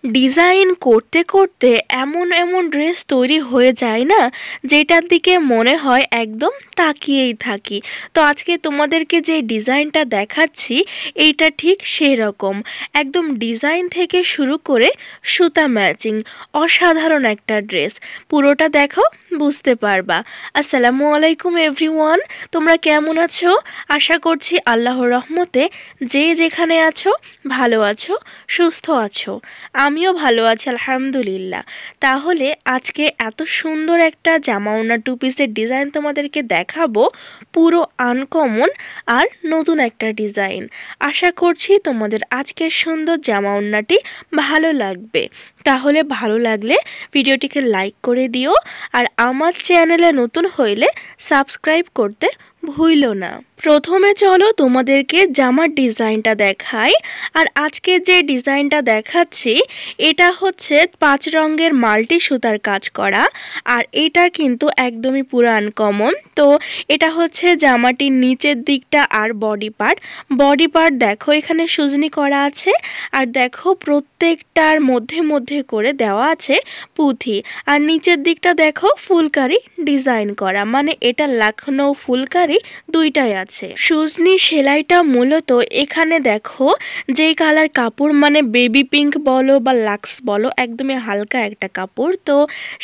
Design করতে করতে এমন এমন ড্রেস তৈরি হয়ে যায় না, যেটার দিকে মনে হয় একদম তাকিয়েই থাকি। তো আজকে তোমাদেরকে যে ডিজাইনটা দেখাচ্ছি এইটা ঠিক সেই রকম, একদম ডিজাইন থেকে শুরু করে সুতা ম্যাচিং, অসাধারণ একটা ড্রেস। পুরোটা দেখো, বুঝতে পারবা। আসসালামু আলাইকুম এভরিওয়ান, তোমরা কেমন আছো? আশা করছি আল্লাহর রহমতে যে যেখানে আছো ভালো আছো, সুস্থ আছো। আমিও ভালো আছি আলহামদুলিল্লাহ। তাহলে আজকে এত সুন্দর একটা জামা ওড়না টু পিসের ডিজাইন তোমাদেরকে দেখাবো, পুরো আনকমন আর নতুন একটা ডিজাইন। আশা করছি তোমাদের আজকের সুন্দর জামা ওড়নাটি ভালো লাগবে। তাহলে ভালো লাগলে ভিডিওটিকে লাইক করে দিও, আর আমার চ্যানেলে নতুন হইলে সাবস্ক্রাইব করতে ভুলো না। প্রথমে চলো তোমাদেরকে জামার ডিজাইনটা দেখাই। আর আজকে যে ডিজাইনটা দেখাচ্ছি এটা হচ্ছে 5 রঙের মাল্টি সুতার কাজ করা, আর এটা কিন্তু একদমই পুরো আনকমন। তো এটা হচ্ছে জামাটির নিচের দিকটা আর বডি পার্ট দেখো এখানে সুজনি করা আছে, আর দেখো প্রত্যেকটার মধ্যে মধ্যে করে দেওয়া আছে পুঁথি, আর নিচের দিকটা দেখো ফুলকারি ডিজাইন করা, মানে এটা লখনৌ ফুলকারি দুইটাই আছে। সুজনি সেলাইটা মূলত এখানে দেখো যেই কালার কাপড়, মানে বেবি পিঙ্ক বলো বা লাক্স বলো, একদমই হালকা একটা কাপড়, তো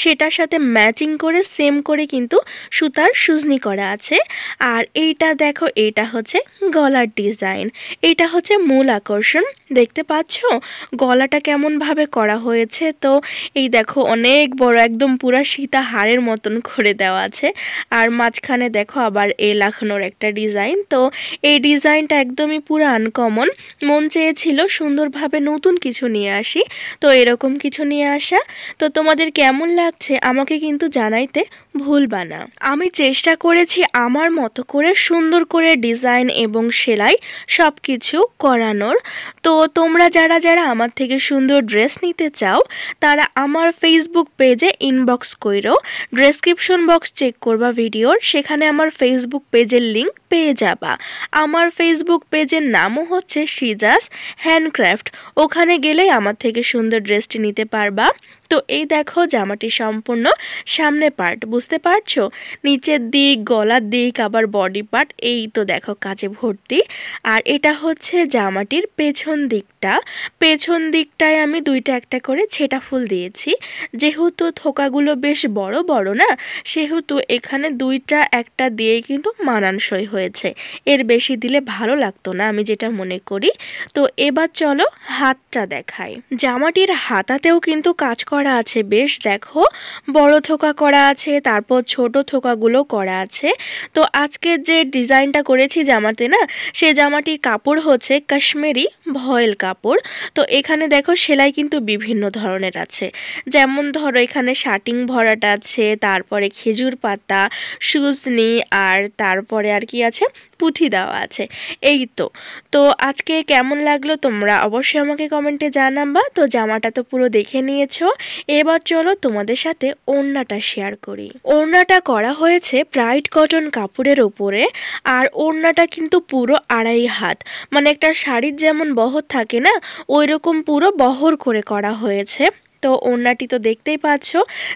সেটার সাথে ম্যাচিং করে সেম করে কিন্তু সুতার সুজনি করা আছে। আর এইটা দেখো, এটা হচ্ছে গলার ডিজাইন, এটা হচ্ছে মূল আকর্ষণ। দেখতে পাচ্ছ গলাটা কেমনভাবে করা হয়েছে? তো এই দেখো অনেক বড়, একদম পুরা সীতা হারের মতন করে দেওয়া আছে। আর মাঝখানে দেখো আবার এই লাখানোর একটা ডিজাইন। তো এই ডিজাইনটা একদমই পুরো আনকমন, মন চেয়েছিল সুন্দরভাবে নতুন কিছু নিয়ে আসি, তো এরকম কিছু নিয়ে আসা। তো তোমাদের কেমন লাগছে আমাকে কিন্তু জানাইতে ভুলবা না। আমি চেষ্টা করেছি আমার মতো করে সুন্দর করে ডিজাইন এবং সেলাই সব কিছু করানোর। তো তোমরা যারা যারা আমার থেকে সুন্দর ড্রেস নিতে চাও তারা আমার ফেসবুক পেজে ইনবক্স কইরো, ডেসক্রিপশন বক্স চেক করবা ভিডিওর, সেখানে আমার ফেসবুক পেজের লিঙ্ক পেয়ে যাবা। আমার ফেসবুক পেজের নামও হচ্ছে সিজাস হ্যান্ডক্রাফট, ওখানে গেলেই আমার থেকে সুন্দর ড্রেসটি নিতে পারবা। তো এই দেখো জামাটি সম্পূর্ণ সামনে পার্ট, বুঝতে পারছো? নিচের দিক, গলার দিক, আবার বডি পার্ট, এই তো দেখো কাজে ভর্তি। আর এটা হচ্ছে জামাটির পেছন দিকটায় আমি দুইটা একটা করে ছেটা ফুল দিয়েছি। যেহেতু থোকাগুলো বেশ বড় বড় না, সেহেতু এখানে দুইটা একটা দিয়েই কিন্তু মানানসই হয়েছে, এর বেশি দিলে ভালো লাগতো না আমি যেটা মনে করি। তো এবার চলো হাতটা দেখাই। জামাটির হাতাতেও কিন্তু কাজ করা আছে, বেশ দেখো বড় থোকা করা আছে, তারপর ছোট থোকাগুলো করা আছে। তো আজকে যে ডিজাইনটা করেছি জামাতে না, সে জামাটির কাপড় হচ্ছে কাশ্মীরি ভয়েল কাপড়। তো এখানে দেখো সেলাই কিন্তু বিভিন্ন ধরনের আছে, যেমন ধরো এখানে শাটিং ভরাট আছে, তারপরে খেজুর পাতা, সুজনি, আর তারপরে আর কি আছে, পুঁথি দেওয়া আছে। এই তো তো আজকে কেমন লাগলো তোমরা অবশ্যই আমাকে কমেন্টে জানাবা। তো জামাটা তো পুরো দেখে নিয়েছো, এবার চলো তোমাদের সাথে ওড়নাটা শেয়ার করি। ওড়নাটা করা হয়েছে ব্রাইট কটন কাপড়ের ওপরে, আর ওড়নাটা কিন্তু পুরো 2.5 হাত, মানে একটা শাড়ির যেমন বহর থাকে না, ওই রকম পুরো বহর করে করা হয়েছে। তো ওড়নাটি তো দেখতেই পাচ্ছ,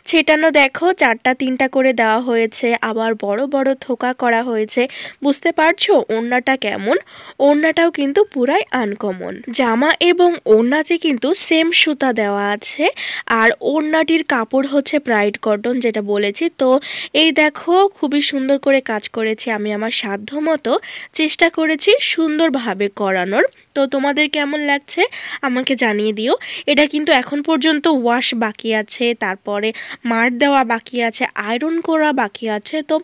ছেটানো দেখো 4টা 3টা করে দেওয়া হয়েছে, আবার বড় বড় থোকা করা হয়েছে। বুঝতে পারছো ওড়নাটা কেমন? ওড়নাটাও কিন্তু পুরাই আনকমন। জামা এবং ওড়নাতে কিন্তু সেম সুতা দেওয়া আছে, আর ওড়নাটির কাপড় হচ্ছে ব্রাইট কটন, যেটা বলেছি। তো এই দেখো খুবই সুন্দর করে কাজ করেছি আমি, আমার সাধ্য মতো চেষ্টা করেছি সুন্দরভাবে করানোর। তো তোমাদের কেমন লাগছে আমাকে জানিয়ে দিও। এটা কিন্তু এখন পর্যন্ত ওয়াশ বাকি আছে, তারপরে মার দেওয়া বাকি আছে, আয়রন করা বাকি আছে। তো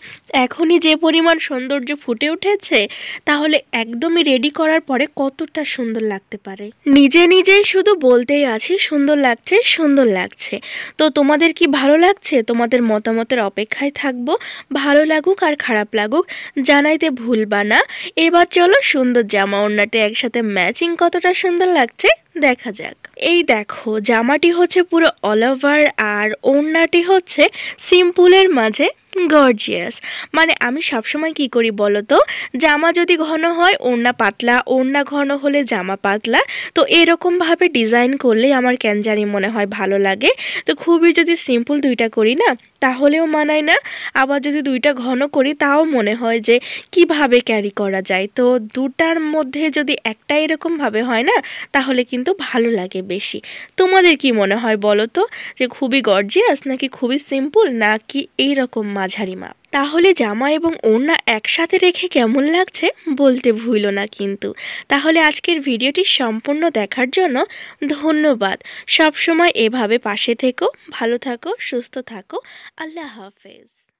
এখনই যে পরিমাণ সৌন্দর্য ফুটে উঠেছে, তাহলে একদমই রেডি করার পরে কতটা সুন্দর লাগতে পারে। নিজেই শুধু বলতেই আছি সুন্দর লাগছে সুন্দর লাগছে। তো তোমাদের কি ভালো লাগছে? তোমাদের মতামতের অপেক্ষায় থাকবো। ভালো লাগুক আর খারাপ লাগুক জানাইতে ভুলবা না। এবার চলো সুন্দর জামা ওড়নাটা একসাথে ম্যাচিং কতটা সুন্দর লাগছে দেখা যাক। এই দেখো জামাটি হচ্ছে পুরো অল ওভার, আর ওড়নাটি হচ্ছে সিম্পলের মাঝে গর্জিয়াস। মানে আমি সবসময় কি করি বলো তো, জামা যদি ঘন হয় ওড়না পাতলা, ওড়না ঘন হলে জামা পাতলা। তো এরকমভাবে ডিজাইন করলে আমার কেন জানি মনে হয় ভালো লাগে। তো খুবই যদি সিম্পল দুইটা করি না তাহলেও মানায় না, আবার যদি দুইটা ঘন করি তাও মনে হয় যে কিভাবে ক্যারি করা যায়। তো দুটার মধ্যে যদি একটা এরকমভাবে হয় না তাহলে কিন্তু ভালো লাগে বেশি। তোমাদের কি মনে হয় বলো তো, যে খুবই গর্জিয়াস নাকি খুবই সিম্পল নাকি এইরকম মাঝারি মাপ? তাহলে জামা এবং ওড়না একসাথে রেখে কেমন লাগছে বলতে ভুলো না কিন্তু। তাহলে আজকের ভিডিওটি সম্পূর্ণ দেখার জন্য ধন্যবাদ। সব সময় এভাবে পাশে থেকো, ভালো থাকো, সুস্থ থাকো। আল্লাহ হাফেজ।